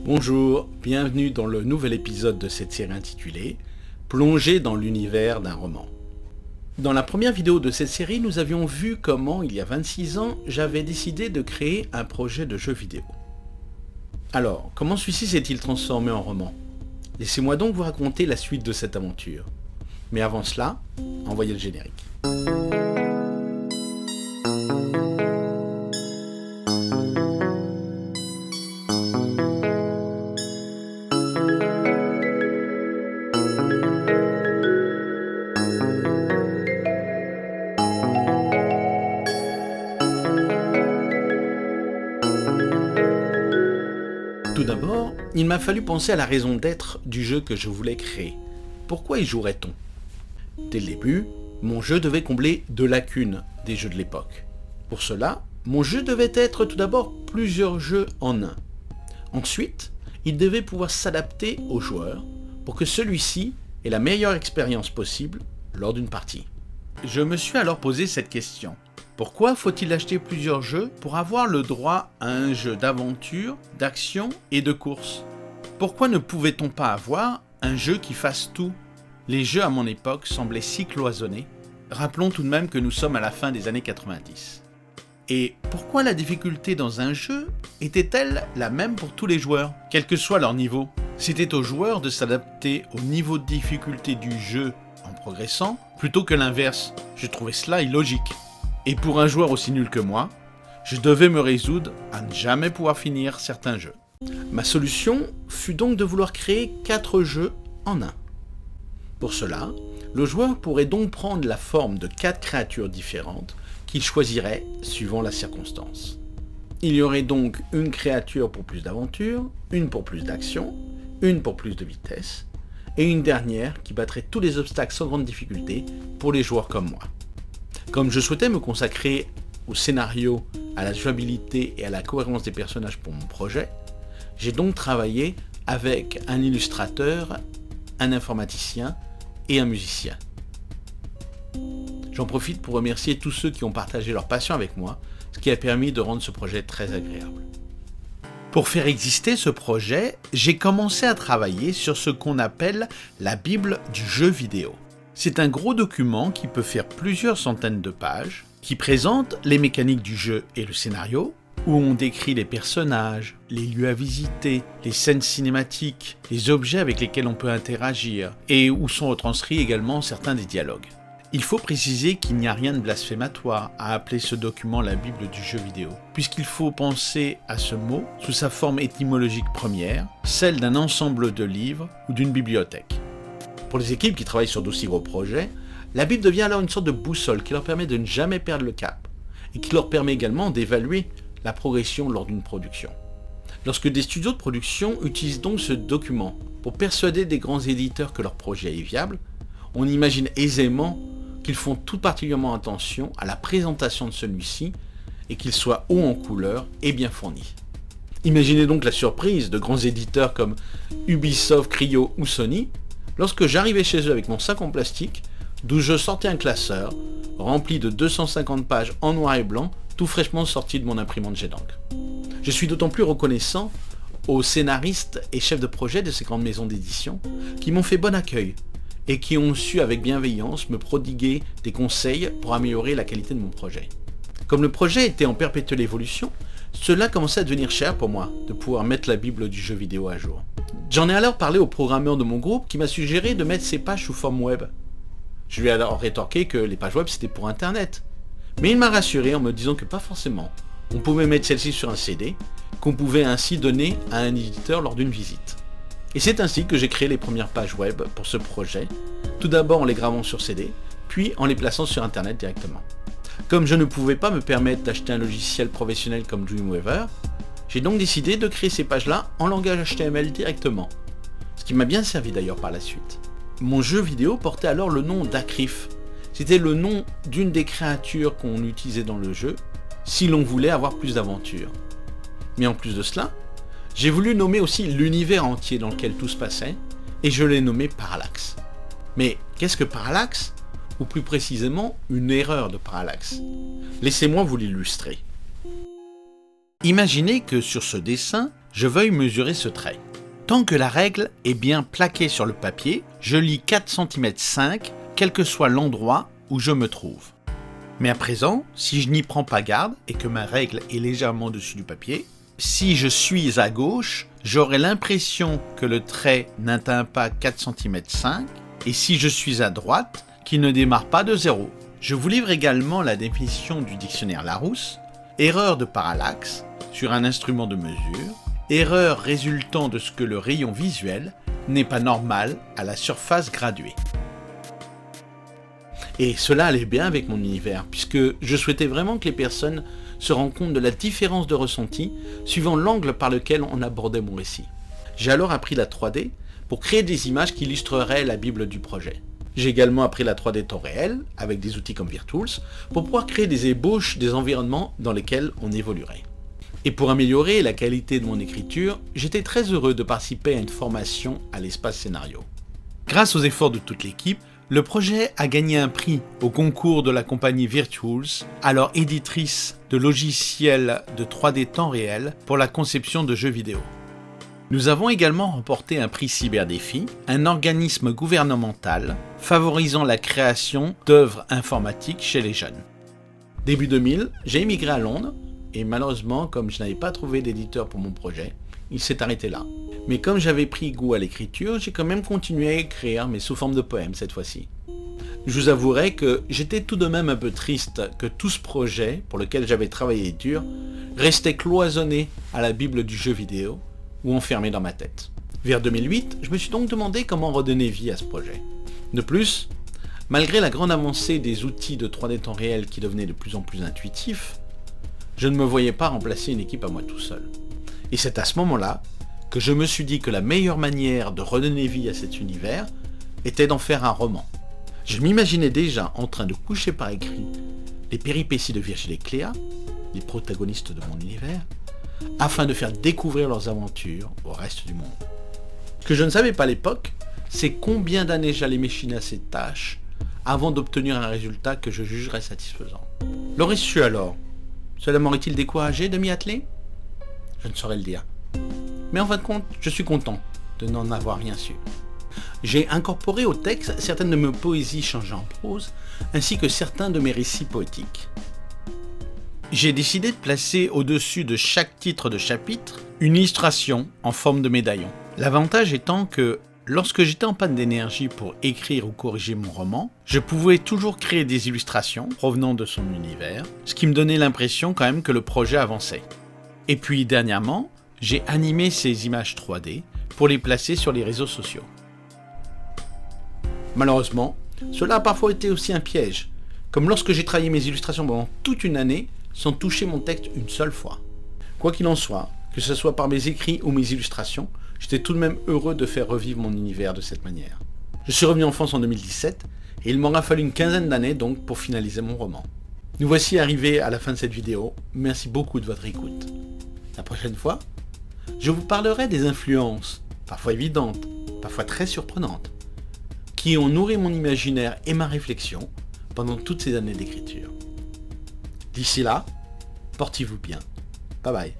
Bonjour, bienvenue dans le nouvel épisode de cette série intitulée « Plonger dans l'univers d'un roman ». Dans la première vidéo de cette série, nous avions vu comment, il y a 26 ans, j'avais décidé de créer un projet de jeu vidéo. Alors, comment celui-ci s'est-il transformé en roman? Laissez-moi donc vous raconter la suite de cette aventure. Mais avant cela, envoyez le générique. Tout d'abord, il m'a fallu penser à la raison d'être du jeu que je voulais créer. Pourquoi y jouerait-on? Dès le début, mon jeu devait combler deux lacunes des jeux de l'époque. Pour cela, mon jeu devait être tout d'abord plusieurs jeux en un. Ensuite, il devait pouvoir s'adapter au joueur pour que celui-ci ait la meilleure expérience possible lors d'une partie. Je me suis alors posé cette question. Pourquoi faut-il acheter plusieurs jeux pour avoir le droit à un jeu d'aventure, d'action et de course? Pourquoi ne pouvait-on pas avoir un jeu qui fasse tout? Les jeux à mon époque semblaient si cloisonnés. Rappelons tout de même que nous sommes à la fin des années 90. Et pourquoi la difficulté dans un jeu était-elle la même pour tous les joueurs, quel que soit leur niveau? C'était aux joueurs de s'adapter au niveau de difficulté du jeu en progressant, plutôt que l'inverse. Je trouvais cela illogique. Et pour un joueur aussi nul que moi, je devais me résoudre à ne jamais pouvoir finir certains jeux. Ma solution fut donc de vouloir créer 4 jeux en un. Pour cela, le joueur pourrait donc prendre la forme de 4 créatures différentes qu'il choisirait suivant la circonstance. Il y aurait donc une créature pour plus d'aventure, une pour plus d'action, une pour plus de vitesse, et une dernière qui battrait tous les obstacles sans grande difficulté pour les joueurs comme moi. Comme je souhaitais me consacrer au scénario, à la jouabilité et à la cohérence des personnages pour mon projet, j'ai donc travaillé avec un illustrateur, un informaticien et un musicien. J'en profite pour remercier tous ceux qui ont partagé leur passion avec moi, ce qui a permis de rendre ce projet très agréable. Pour faire exister ce projet, j'ai commencé à travailler sur ce qu'on appelle la Bible du jeu vidéo. C'est un gros document qui peut faire plusieurs centaines de pages, qui présente les mécaniques du jeu et le scénario, où on décrit les personnages, les lieux à visiter, les scènes cinématiques, les objets avec lesquels on peut interagir, et où sont retranscrits également certains des dialogues. Il faut préciser qu'il n'y a rien de blasphématoire à appeler ce document la Bible du jeu vidéo, puisqu'il faut penser à ce mot sous sa forme étymologique première, celle d'un ensemble de livres ou d'une bibliothèque. Pour les équipes qui travaillent sur d'aussi gros projets, la Bible devient alors une sorte de boussole qui leur permet de ne jamais perdre le cap, et qui leur permet également d'évaluer la progression lors d'une production. Lorsque des studios de production utilisent donc ce document pour persuader des grands éditeurs que leur projet est viable, on imagine aisément qu'ils font tout particulièrement attention à la présentation de celui-ci et qu'il soit haut en couleur et bien fourni. Imaginez donc la surprise de grands éditeurs comme Ubisoft, Cryo ou Sony lorsque j'arrivais chez eux avec mon sac en plastique d'où je sortais un classeur rempli de 250 pages en noir et blanc tout fraîchement sorti de mon imprimante jet d'encre. Je suis d'autant plus reconnaissant aux scénaristes et chefs de projet de ces grandes maisons d'édition qui m'ont fait bon accueil et qui ont su avec bienveillance me prodiguer des conseils pour améliorer la qualité de mon projet. Comme le projet était en perpétuelle évolution, cela commençait à devenir cher pour moi de pouvoir mettre la Bible du jeu vidéo à jour. J'en ai alors parlé au programmeur de mon groupe qui m'a suggéré de mettre ces pages sous forme web. Je lui ai alors rétorqué que les pages web c'était pour internet. Mais il m'a rassuré en me disant que pas forcément. On pouvait mettre celle-ci sur un CD, qu'on pouvait ainsi donner à un éditeur lors d'une visite. Et c'est ainsi que j'ai créé les premières pages web pour ce projet, tout d'abord en les gravant sur CD, puis en les plaçant sur internet directement. Comme je ne pouvais pas me permettre d'acheter un logiciel professionnel comme Dreamweaver, j'ai donc décidé de créer ces pages-là en langage HTML directement, ce qui m'a bien servi d'ailleurs par la suite. Mon jeu vidéo portait alors le nom d'Acrif. C'était le nom d'une des créatures qu'on utilisait dans le jeu, si l'on voulait avoir plus d'aventures. Mais en plus de cela, j'ai voulu nommer aussi l'univers entier dans lequel tout se passait, et je l'ai nommé Parallax. Mais qu'est-ce que Parallax? Ou plus précisément, une erreur de Parallax. Laissez-moi vous l'illustrer. Imaginez que sur ce dessin, je veuille mesurer ce trait. Tant que la règle est bien plaquée sur le papier, je lis 4 cm 5, quel que soit l'endroit où je me trouve. Mais à présent, si je n'y prends pas garde et que ma règle est légèrement au-dessus du papier, si je suis à gauche, j'aurai l'impression que le trait n'atteint pas 4 cm 5, et si je suis à droite, qu'il ne démarre pas de 0. Je vous livre également la définition du dictionnaire Larousse. Erreur de parallaxe sur un instrument de mesure, erreur résultant de ce que le rayon visuel n'est pas normal à la surface graduée. Et cela allait bien avec mon univers, puisque je souhaitais vraiment que les personnes se rendent compte de la différence de ressenti suivant l'angle par lequel on abordait mon récit. J'ai alors appris la 3D pour créer des images qui illustreraient la Bible du projet. J'ai également appris la 3D temps réel, avec des outils comme VirTools, pour pouvoir créer des ébauches des environnements dans lesquels on évoluerait. Et pour améliorer la qualité de mon écriture, j'étais très heureux de participer à une formation à l'espace scénario. Grâce aux efforts de toute l'équipe, le projet a gagné un prix au concours de la compagnie VirTools, alors éditrice de logiciels de 3D temps réel pour la conception de jeux vidéo. Nous avons également remporté un prix Cyberdéfi, un organisme gouvernemental favorisant la création d'œuvres informatiques chez les jeunes. Début 2000, j'ai émigré à Londres et malheureusement, comme je n'avais pas trouvé d'éditeur pour mon projet, il s'est arrêté là. Mais comme j'avais pris goût à l'écriture, j'ai quand même continué à écrire, mais sous forme de poèmes cette fois-ci. Je vous avouerai que j'étais tout de même un peu triste que tout ce projet, pour lequel j'avais travaillé dur, restait cloisonné à la Bible du jeu vidéo, ou enfermé dans ma tête. Vers 2008, je me suis donc demandé comment redonner vie à ce projet. De plus, malgré la grande avancée des outils de 3D temps réel qui devenaient de plus en plus intuitifs, je ne me voyais pas remplacer une équipe à moi tout seul. Et c'est à ce moment-là que je me suis dit que la meilleure manière de redonner vie à cet univers était d'en faire un roman. Je m'imaginais déjà en train de coucher par écrit les péripéties de Virgile et Cléa, les protagonistes de mon univers, afin de faire découvrir leurs aventures au reste du monde. Ce que je ne savais pas à l'époque, c'est combien d'années j'allais m'échiner à cette tâche avant d'obtenir un résultat que je jugerais satisfaisant. L'aurais-je su alors? Cela m'aurait-il découragé de m'y atteler? Je ne saurais le dire. Mais en fin de compte, je suis content de n'en avoir rien su. J'ai incorporé au texte certaines de mes poésies changées en prose, ainsi que certains de mes récits poétiques. J'ai décidé de placer au-dessus de chaque titre de chapitre une illustration en forme de médaillon. L'avantage étant que lorsque j'étais en panne d'énergie pour écrire ou corriger mon roman, je pouvais toujours créer des illustrations provenant de son univers, ce qui me donnait l'impression quand même que le projet avançait. Et puis dernièrement, j'ai animé ces images 3D pour les placer sur les réseaux sociaux. Malheureusement, cela a parfois été aussi un piège, comme lorsque j'ai travaillé mes illustrations pendant toute une année sans toucher mon texte une seule fois. Quoi qu'il en soit, que ce soit par mes écrits ou mes illustrations, j'étais tout de même heureux de faire revivre mon univers de cette manière. Je suis revenu en France en 2017 et il m'aura fallu une quinzaine d'années donc pour finaliser mon roman. Nous voici arrivés à la fin de cette vidéo, merci beaucoup de votre écoute. La prochaine fois, je vous parlerai des influences, parfois évidentes, parfois très surprenantes, qui ont nourri mon imaginaire et ma réflexion pendant toutes ces années d'écriture. D'ici là, portez-vous bien. Bye bye.